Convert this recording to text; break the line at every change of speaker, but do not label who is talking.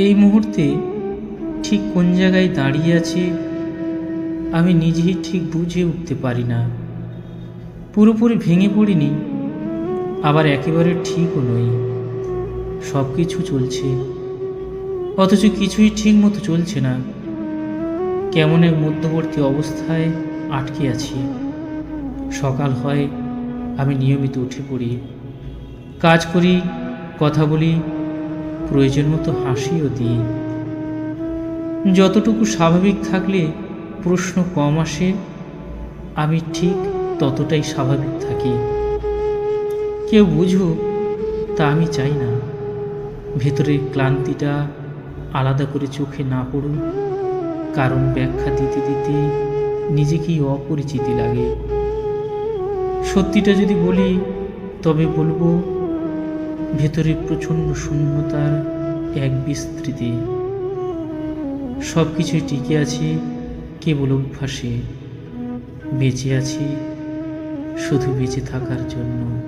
এই মুহূর্তে ঠিক কোন জায়গায় দাঁড়িয়ে আছি আমি নিজেই ঠিক বুঝে উঠতে পারি না। পুরোপুরি ভেঙে পড়িনি, আবার একেবারে ঠিকও নই। সব কিছু চলছে, অথচ কিছুই ঠিক মতো চলছে না। কেমন এক মধ্যবর্তী অবস্থায় আটকে আছি। সকাল হয়, আমি নিয়মিত উঠে পড়ি, কাজ করি, কথা বলি, প্রয়োজন মতো হাসিও দিই। যতটুকু স্বাভাবিক থাকলে প্রশ্ন কম আসে, আমি ঠিক ততটাই স্বাভাবিক থাকি। কেউ বুঝুক তা আমি চাই না। ভেতরের ক্লান্তিটা আলাদা করে চোখে না পড়ুক, কারণ ব্যাখ্যা দিতে দিতে নিজেকেই অপরিচিতি লাগে। সত্যিটা যদি বলি তবে বলবো, ভেতরে প্রচণ্ড শূন্যতার এক বিস্তৃতি। সব কিছুই টিকে আছে কেবল অভ্যাসে। বেঁচে আছি শুধু বেঁচে থাকার জন্য।